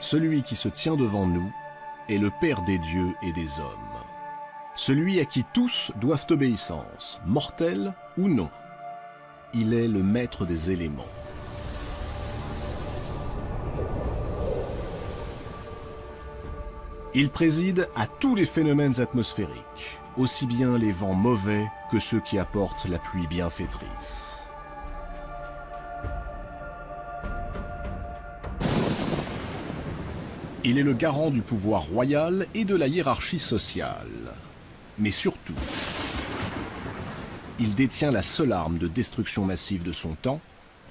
Celui qui se tient devant nous est le Père des dieux et des hommes. Celui à qui tous doivent obéissance, mortels ou non. Il est le maître des éléments. Il préside à tous les phénomènes atmosphériques, aussi bien les vents mauvais que ceux qui apportent la pluie bienfaitrice. Il est le garant du pouvoir royal et de la hiérarchie sociale. Mais surtout, il détient la seule arme de destruction massive de son temps,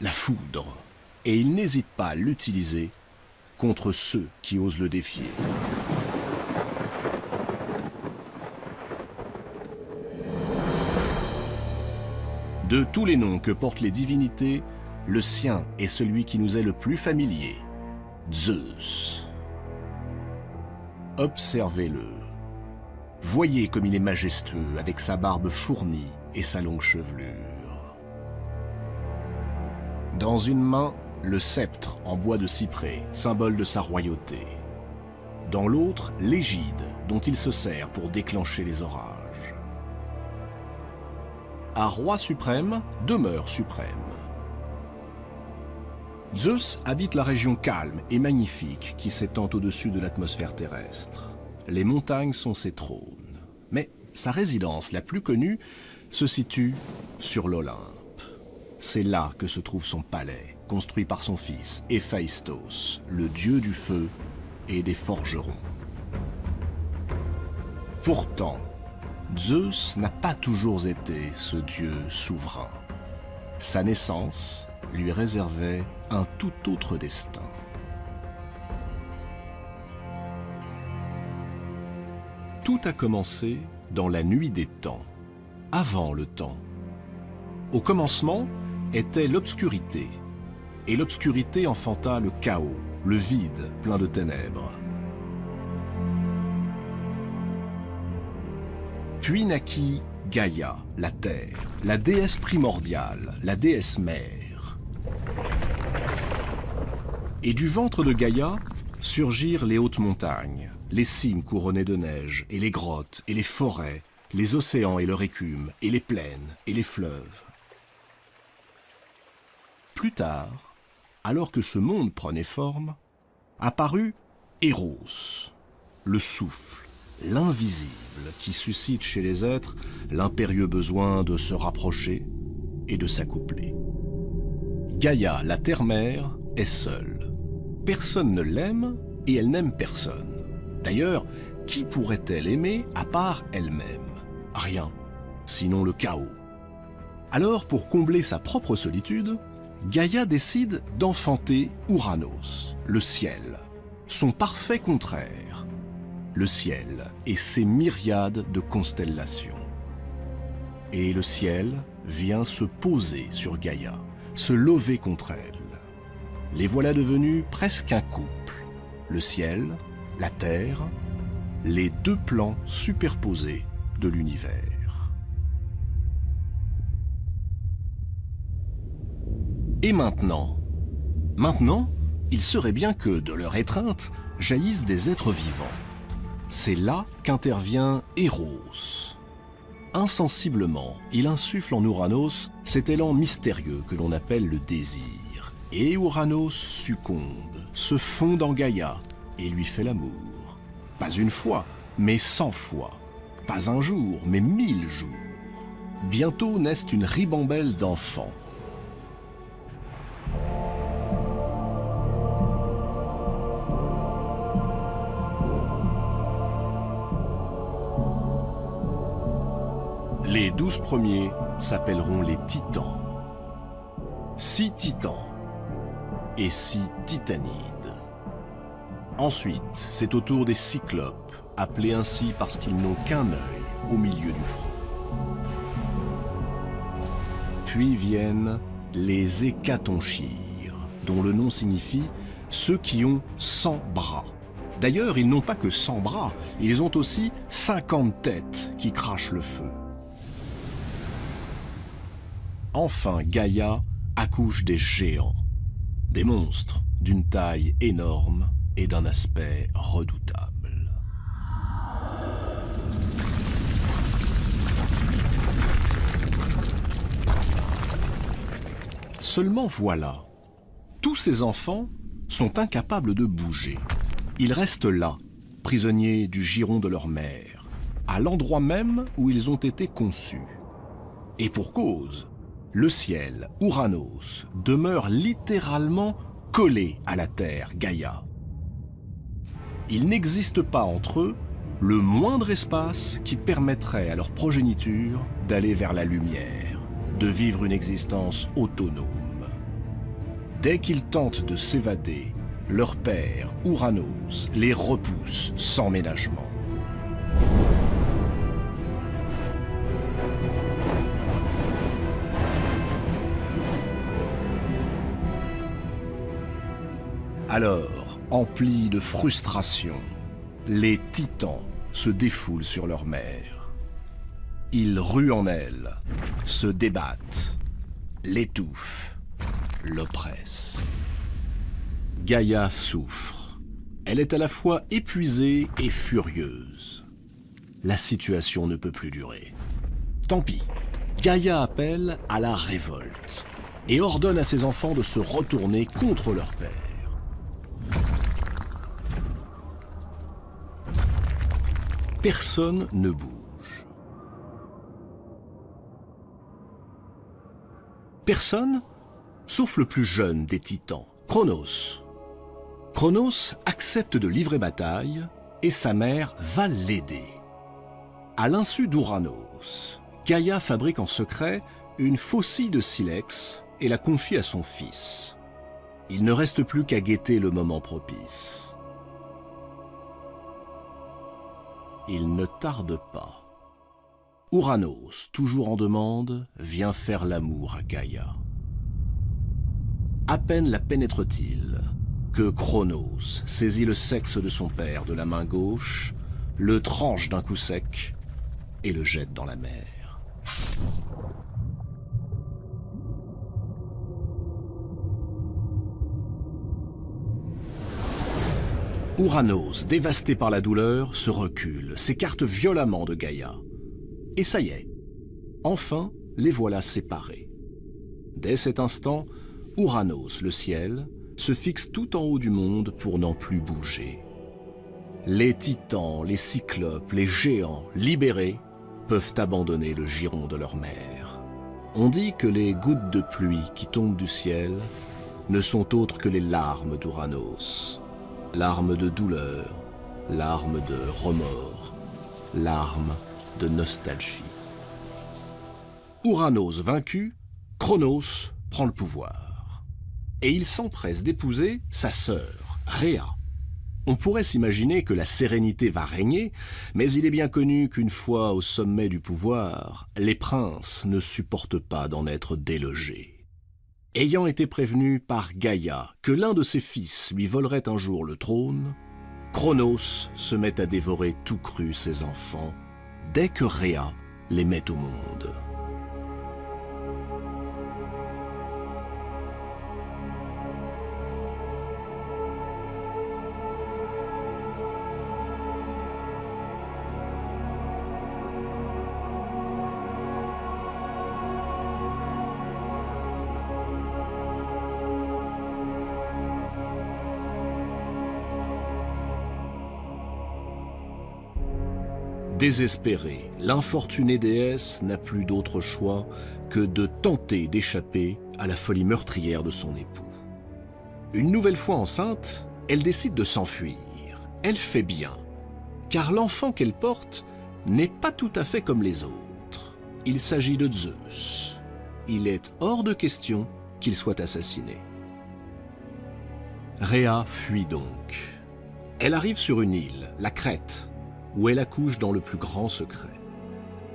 la foudre. Et il n'hésite pas à l'utiliser contre ceux qui osent le défier. De tous les noms que portent les divinités, le sien est celui qui nous est le plus familier, Zeus. Observez-le. Voyez comme il est majestueux avec sa barbe fournie et sa longue chevelure. Dans une main, le sceptre en bois de cyprès, symbole de sa royauté. Dans l'autre, l'égide dont il se sert pour déclencher les orages. À roi suprême, demeure suprême. Zeus habite la région calme et magnifique qui s'étend au-dessus de l'atmosphère terrestre. Les montagnes sont ses trônes. Mais sa résidence la plus connue se situe sur l'Olympe. C'est là que se trouve son palais, construit par son fils Héphaïstos, le dieu du feu et des forgerons. Pourtant, Zeus n'a pas toujours été ce dieu souverain. Sa naissance lui réservait un tout autre destin. Tout a commencé dans la nuit des temps, avant le temps. Au commencement était l'obscurité, et l'obscurité enfanta le chaos, le vide plein de ténèbres. Puis naquit Gaïa, la terre, la déesse primordiale, la déesse mère. Et du ventre de Gaïa surgirent les hautes montagnes, les cimes couronnées de neige, et les grottes, et les forêts, les océans et leur écume, et les plaines, et les fleuves. Plus tard, alors que ce monde prenait forme, apparut Eros, le souffle, l'invisible qui suscite chez les êtres l'impérieux besoin de se rapprocher et de s'accoupler. Gaïa, la terre-mère, est seule. Personne ne l'aime et elle n'aime personne. D'ailleurs, qui pourrait-elle aimer à part elle-même? Rien, sinon le chaos. Alors, pour combler sa propre solitude, Gaïa décide d'enfanter Ouranos, le ciel, son parfait contraire. Le ciel et ses myriades de constellations. Et le ciel vient se poser sur Gaïa, se lever contre elle. Les voilà devenus presque un couple. Le ciel, la terre, les deux plans superposés de l'univers. Et maintenant, il serait bien que, de leur étreinte, jaillissent des êtres vivants. C'est là qu'intervient Eros. Insensiblement, il insuffle en Ouranos cet élan mystérieux que l'on appelle le désir. Et Ouranos succombe, se fond dans Gaïa et lui fait l'amour. Pas une fois, mais 100 fois. Pas un jour, mais 1000 jours. Bientôt naissent une ribambelle d'enfants. Les 12 premiers s'appelleront les Titans. 6 Titans et 6 Titanides. Ensuite, c'est au tour des Cyclopes, appelés ainsi parce qu'ils n'ont qu'un œil au milieu du front. Puis viennent les Hécatonchires, dont le nom signifie ceux qui ont 100 bras. D'ailleurs, ils n'ont pas que 100 bras, ils ont aussi 50 têtes qui crachent le feu. Enfin, Gaïa accouche des géants, des monstres d'une taille énorme et d'un aspect redoutable. Seulement voilà, tous ces enfants sont incapables de bouger. Ils restent là, prisonniers du giron de leur mère, à l'endroit même où ils ont été conçus. Et pour cause, le ciel, Ouranos, demeure littéralement collé à la terre, Gaïa. Il n'existe pas entre eux le moindre espace qui permettrait à leur progéniture d'aller vers la lumière, de vivre une existence autonome. Dès qu'ils tentent de s'évader, leur père, Ouranos, les repousse sans ménagement. Alors, emplis de frustration, les titans se défoulent sur leur mère. Ils ruent en elle, se débattent, l'étouffent, l'oppressent. Gaïa souffre. Elle est à la fois épuisée et furieuse. La situation ne peut plus durer. Tant pis, Gaïa appelle à la révolte et ordonne à ses enfants de se retourner contre leur père. Personne ne bouge. Personne, sauf le plus jeune des titans, Cronos. Cronos accepte de livrer bataille et sa mère va l'aider. À l'insu d'Ouranos, Gaïa fabrique en secret une faucille de silex et la confie à son fils. Il ne reste plus qu'à guetter le moment propice. Il ne tarde pas. Ouranos, toujours en demande, vient faire l'amour à Gaïa. À peine la pénètre-t-il que Cronos saisit le sexe de son père de la main gauche, le tranche d'un coup sec et le jette dans la mer. Ouranos, dévasté par la douleur, se recule, s'écarte violemment de Gaïa. Et ça y est, enfin, les voilà séparés. Dès cet instant, Ouranos, le ciel, se fixe tout en haut du monde pour n'en plus bouger. Les titans, les cyclopes, les géants, libérés, peuvent abandonner le giron de leur mère. On dit que les gouttes de pluie qui tombent du ciel ne sont autres que les larmes d'Ouranos. Larmes de douleur, larmes de remords, larmes de nostalgie. Ouranos vaincu, Cronos prend le pouvoir. Et il s'empresse d'épouser sa sœur, Rhea. On pourrait s'imaginer que la sérénité va régner, mais il est bien connu qu'une fois au sommet du pouvoir, les princes ne supportent pas d'en être délogés. Ayant été prévenu par Gaïa que l'un de ses fils lui volerait un jour le trône, Cronos se met à dévorer tout cru ses enfants dès que Rhea les met au monde. Désespérée, l'infortunée déesse n'a plus d'autre choix que de tenter d'échapper à la folie meurtrière de son époux. Une nouvelle fois enceinte, elle décide de s'enfuir. Elle fait bien, car l'enfant qu'elle porte n'est pas tout à fait comme les autres. Il s'agit de Zeus. Il est hors de question qu'il soit assassiné. Rhea fuit donc. Elle arrive sur une île, la Crète, où elle accouche dans le plus grand secret.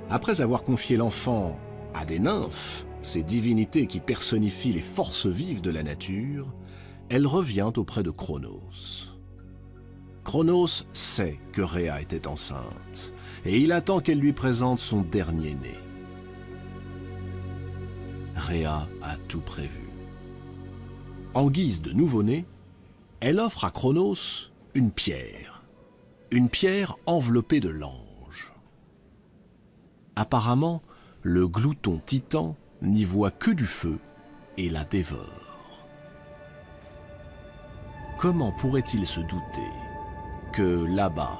Après avoir confié l'enfant à des nymphes, ces divinités qui personnifient les forces vives de la nature, elle revient auprès de Cronos. Cronos sait que Rhea était enceinte, et il attend qu'elle lui présente son dernier-né. Rhea a tout prévu. En guise de nouveau-né, Elle offre à Cronos une pierre enveloppée de l'ange. Apparemment, le glouton titan n'y voit que du feu et la dévore. Comment pourrait-il se douter que là-bas,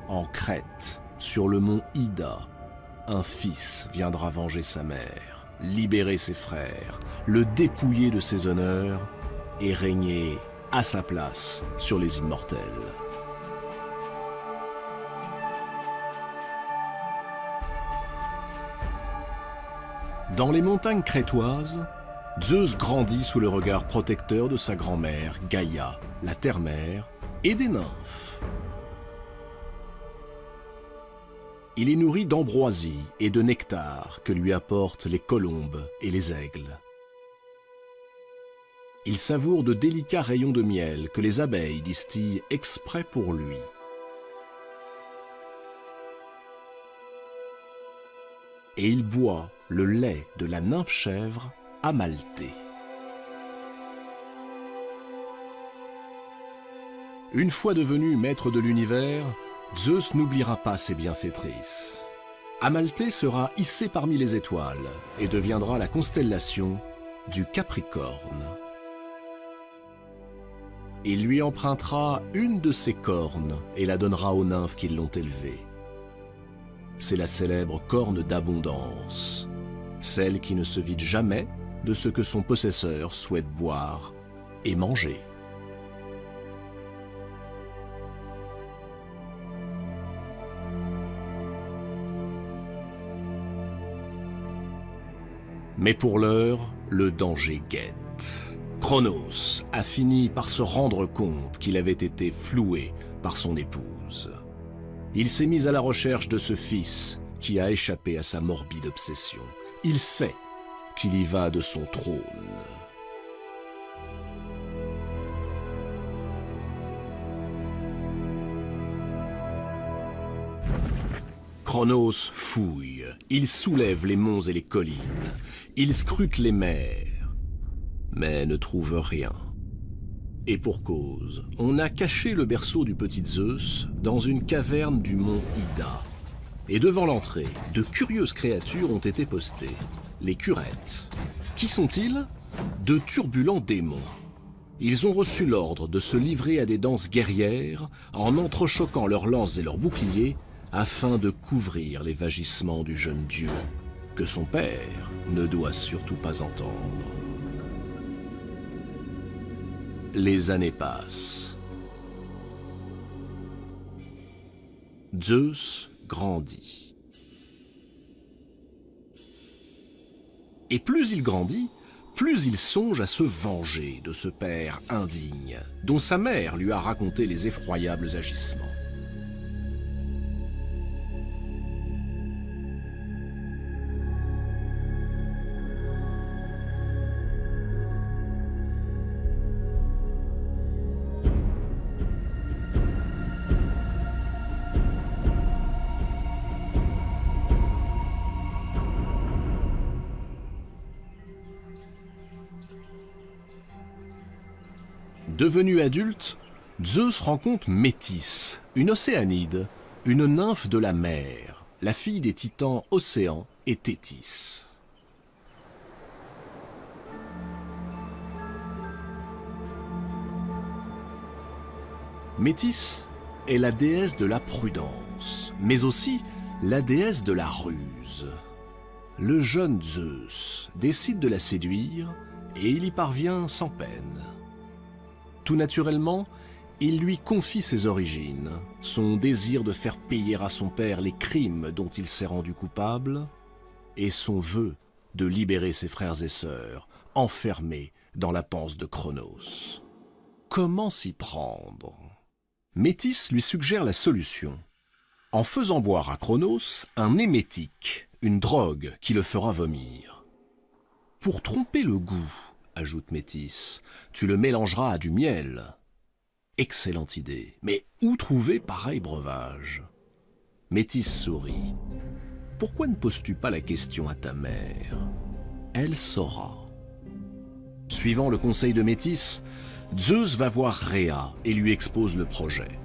en Crète, sur le mont Ida, un fils viendra venger sa mère, libérer ses frères, le dépouiller de ses honneurs et régner à sa place sur les immortels. Dans les montagnes crétoises, Zeus grandit sous le regard protecteur de sa grand-mère, Gaïa, la terre-mère, et des nymphes. Il est nourri d'ambroisie et de nectar que lui apportent les colombes et les aigles. Il savoure de délicats rayons de miel que les abeilles distillent exprès pour lui. Et il boit le lait de la nymphe-chèvre Amalthée. Une fois devenu maître de l'univers, Zeus n'oubliera pas ses bienfaitrices. Amalthée sera hissée parmi les étoiles et deviendra la constellation du Capricorne. Il lui empruntera une de ses cornes et la donnera aux nymphes qui l'ont élevée. C'est la célèbre corne d'abondance, celle qui ne se vide jamais de ce que son possesseur souhaite boire et manger. Mais pour l'heure, le danger guette. Cronos a fini par se rendre compte qu'il avait été floué par son épouse. Il s'est mis à la recherche de ce fils qui a échappé à sa morbide obsession. Il sait qu'il y va de son trône. Cronos fouille, il soulève les monts et les collines, il scrute les mers, mais ne trouve rien. Et pour cause, on a caché le berceau du petit Zeus dans une caverne du mont Ida. Et devant l'entrée, de curieuses créatures ont été postées, les curettes. Qui sont-ils? De turbulents démons. Ils ont reçu l'ordre de se livrer à des danses guerrières en entrechoquant leurs lances et leurs boucliers afin de couvrir les vagissements du jeune dieu, que son père ne doit surtout pas entendre. Les années passent. Zeus grandit. Et plus il grandit, plus il songe à se venger de ce père indigne, dont sa mère lui a raconté les effroyables agissements. Devenu adulte, Zeus rencontre Métis, une océanide, une nymphe de la mer, la fille des titans Océan et Thétis. Métis est la déesse de la prudence, mais aussi la déesse de la ruse. Le jeune Zeus décide de la séduire et il y parvient sans peine. Tout naturellement, il lui confie ses origines, son désir de faire payer à son père les crimes dont il s'est rendu coupable, et son vœu de libérer ses frères et sœurs, enfermés dans la panse de Cronos. Comment s'y prendre? Métis lui suggère la solution, en faisant boire à Cronos un émétique, une drogue qui le fera vomir. Pour tromper le goût, ajoute Métis, tu le mélangeras à du miel. Excellente idée, mais où trouver pareil breuvage? Métis sourit. Pourquoi ne poses-tu pas la question à ta mère? Elle saura. Suivant le conseil de Métis, Zeus va voir Rhéa et lui expose le projet.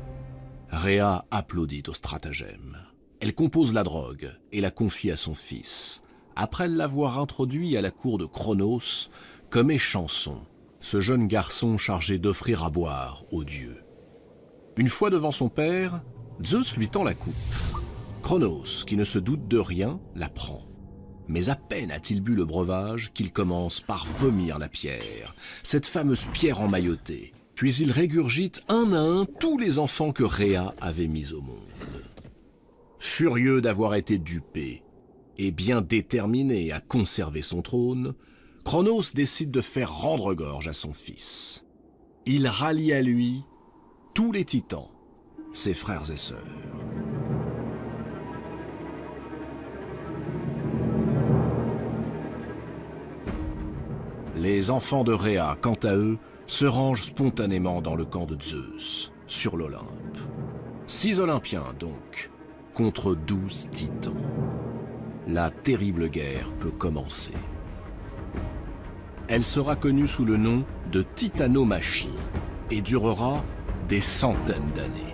Rhéa applaudit au stratagème. Elle compose la drogue et la confie à son fils, après l'avoir introduit à la cour de Cronos comme échanson, ce jeune garçon chargé d'offrir à boire aux dieux. Une fois devant son père, Zeus lui tend la coupe. Cronos, qui ne se doute de rien, la prend. Mais à peine a-t-il bu le breuvage qu'il commence par vomir la pierre, cette fameuse pierre emmaillotée. Puis il régurgite un à un tous les enfants que Rhéa avait mis au monde. Furieux d'avoir été dupé et bien déterminé à conserver son trône, Cronos décide de faire rendre gorge à son fils. Il rallie à lui tous les titans, ses frères et sœurs. Les enfants de Rhéa, quant à eux, se rangent spontanément dans le camp de Zeus, sur l'Olympe. 6 Olympiens, donc, contre 12 titans. La terrible guerre peut commencer. Elle sera connue sous le nom de Titanomachie et durera des centaines d'années.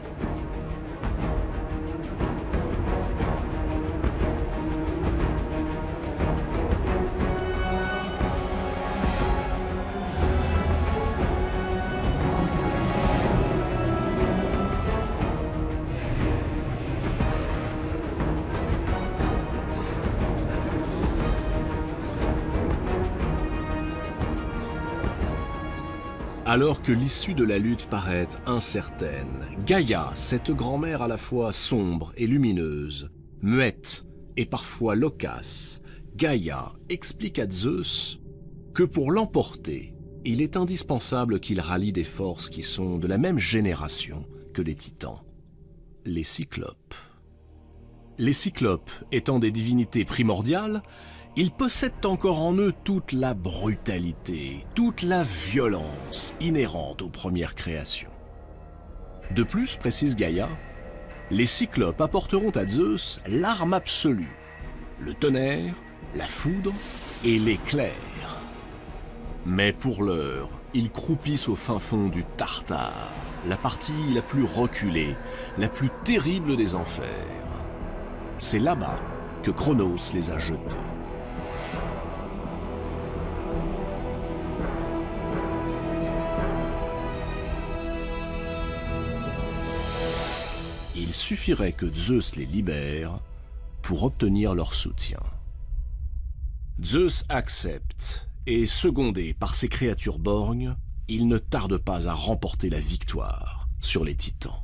Alors que l'issue de la lutte paraît incertaine, Gaïa, cette grand-mère à la fois sombre et lumineuse, muette et parfois loquace, Gaïa explique à Zeus que pour l'emporter, il est indispensable qu'il rallie des forces qui sont de la même génération que les titans, les cyclopes. Les cyclopes étant des divinités primordiales, ils possèdent encore en eux toute la brutalité, toute la violence inhérente aux premières créations. De plus, précise Gaïa, les cyclopes apporteront à Zeus l'arme absolue, le tonnerre, la foudre et l'éclair. Mais pour l'heure, ils croupissent au fin fond du Tartare, la partie la plus reculée, la plus terrible des enfers. C'est là-bas que Cronos les a jetés. Il suffirait que Zeus les libère pour obtenir leur soutien. Zeus accepte, et secondé par ses créatures borgnes, il ne tarde pas à remporter la victoire sur les titans.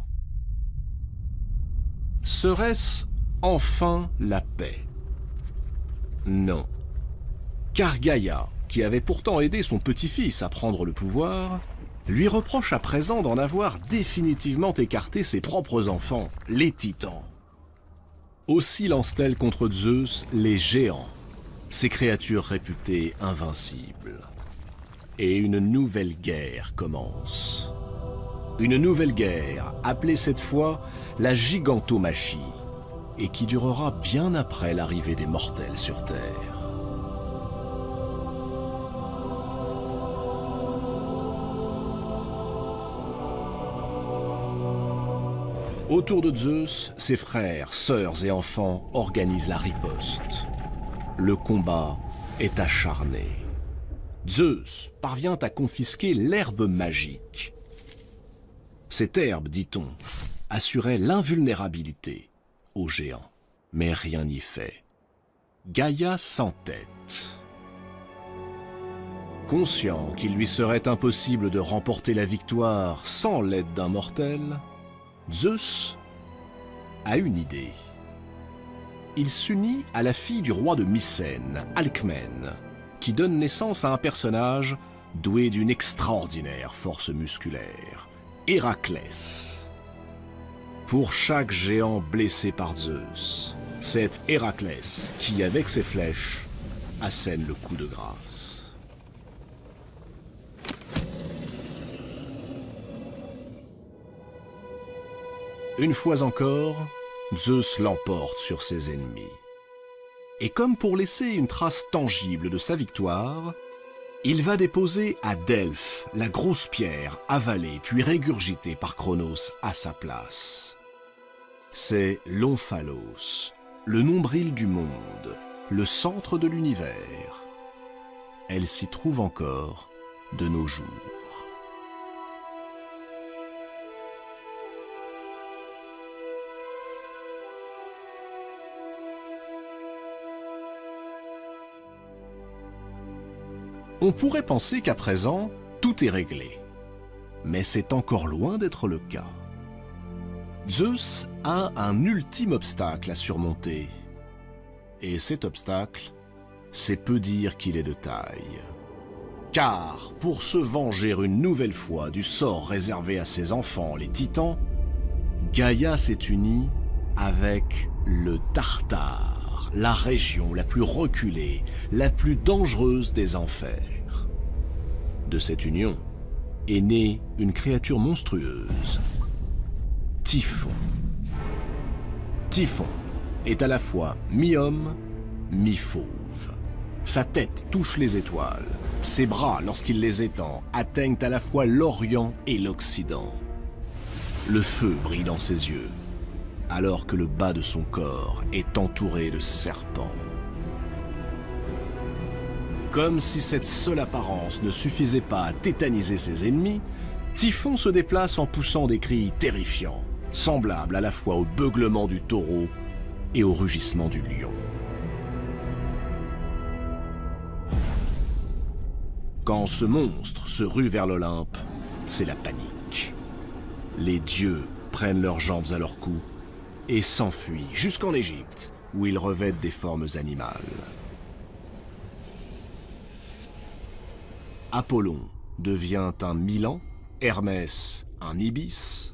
Serait-ce enfin la paix? Non. Car Gaïa, qui avait pourtant aidé son petit-fils à prendre le pouvoir, lui reproche à présent d'en avoir définitivement écarté ses propres enfants, les titans. Aussi lance-t-elle contre Zeus les géants, ces créatures réputées invincibles. Et une nouvelle guerre commence. Une nouvelle guerre, appelée cette fois la gigantomachie, et qui durera bien après l'arrivée des mortels sur Terre. Autour de Zeus, ses frères, sœurs et enfants organisent la riposte. Le combat est acharné. Zeus parvient à confisquer l'herbe magique. Cette herbe, dit-on, assurait l'invulnérabilité aux géants. Mais rien n'y fait. Gaïa s'entête. Conscient qu'il lui serait impossible de remporter la victoire sans l'aide d'un mortel, Zeus a une idée. Il s'unit à la fille du roi de Mycène, Alcmène, qui donne naissance à un personnage doué d'une extraordinaire force musculaire, Héraclès. Pour chaque géant blessé par Zeus, c'est Héraclès qui, avec ses flèches, assène le coup de grâce. Une fois encore, Zeus l'emporte sur ses ennemis. Et comme pour laisser une trace tangible de sa victoire, Il va déposer à Delphes la grosse pierre avalée puis régurgitée par Cronos à sa place. C'est l'Omphalos, le nombril du monde, le centre de l'univers. Elle s'y trouve encore de nos jours. On pourrait penser qu'à présent, tout est réglé. Mais c'est encore loin d'être le cas. Zeus a un ultime obstacle à surmonter. Et cet obstacle, c'est peu dire qu'il est de taille. Car, pour se venger une nouvelle fois du sort réservé à ses enfants, les Titans, Gaïa s'est unie avec le Tartare, la région la plus reculée, la plus dangereuse des enfers. De cette union est née une créature monstrueuse, Typhon. Typhon est à la fois mi-homme, mi-fauve. Sa tête touche les étoiles. Ses bras, lorsqu'il les étend, atteignent à la fois l'Orient et l'Occident. Le feu brille dans ses yeux, alors que le bas de son corps est entouré de serpents. Comme si cette seule apparence ne suffisait pas à tétaniser ses ennemis, Typhon se déplace en poussant des cris terrifiants, semblables à la fois au beuglement du taureau et au rugissement du lion. Quand ce monstre se rue vers l'Olympe, c'est la panique. Les dieux prennent leurs jambes à leur cou et s'enfuient jusqu'en Égypte, où ils revêtent des formes animales. Apollon devient un milan, Hermès un ibis,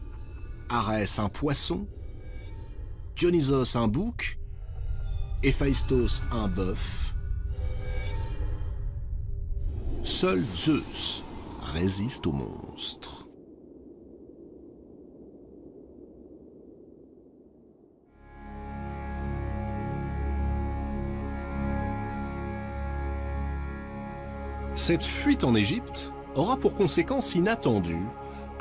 Arès un poisson, Dionysos un bouc, Héphaïstos un bœuf. Seul Zeus résiste au monstre. Cette fuite en Égypte aura pour conséquence inattendue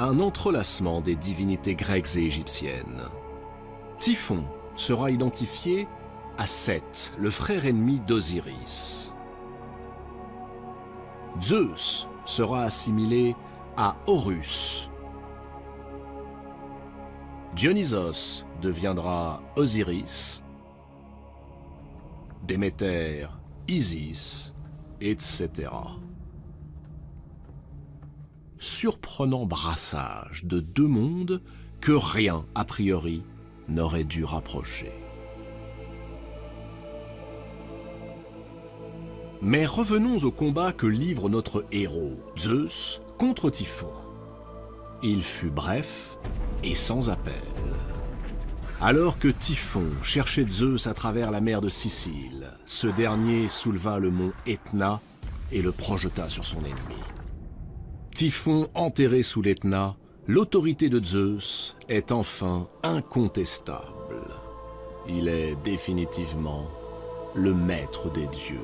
un entrelacement des divinités grecques et égyptiennes. Typhon sera identifié à Seth, le frère ennemi d'Osiris. Zeus sera assimilé à Horus. Dionysos deviendra Osiris, Déméter, Isis, etc. Surprenant brassage de deux mondes que rien, a priori, n'aurait dû rapprocher. Mais revenons au combat que livre notre héros, Zeus, contre Typhon. Il fut bref et sans appel. Alors que Typhon cherchait Zeus à travers la mer de Sicile, ce dernier souleva le mont Etna et le projeta sur son ennemi. Typhon enterré sous l'Etna, l'autorité de Zeus est enfin incontestable. Il est définitivement le maître des dieux.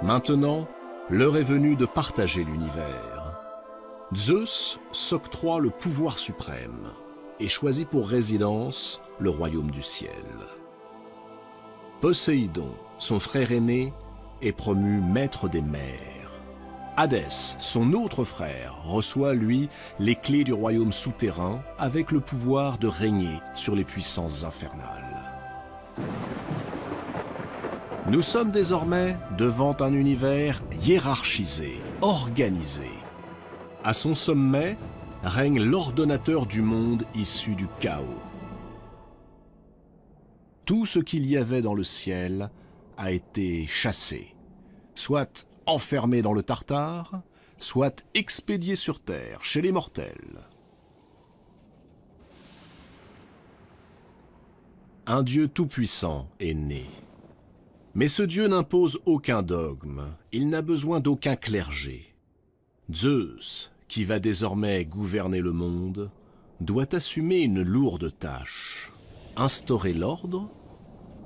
Maintenant, l'heure est venue de partager l'univers. Zeus s'octroie le pouvoir suprême et choisit pour résidence le royaume du ciel. Poséidon, son frère aîné, est promu maître des mers. Hadès, son autre frère, reçoit, lui, les clés du royaume souterrain avec le pouvoir de régner sur les puissances infernales. Nous sommes désormais devant un univers hiérarchisé, organisé. À son sommet règne l'ordonnateur du monde issu du chaos. Tout ce qu'il y avait dans le ciel a été chassé, soit enfermé dans le Tartare, soit expédié sur terre chez les mortels. Un Dieu tout-puissant est né. Mais ce Dieu n'impose aucun dogme, il n'a besoin d'aucun clergé. Zeus, qui va désormais gouverner le monde, doit assumer une lourde tâche, instaurer l'ordre,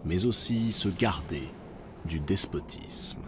mais aussi se garder du despotisme.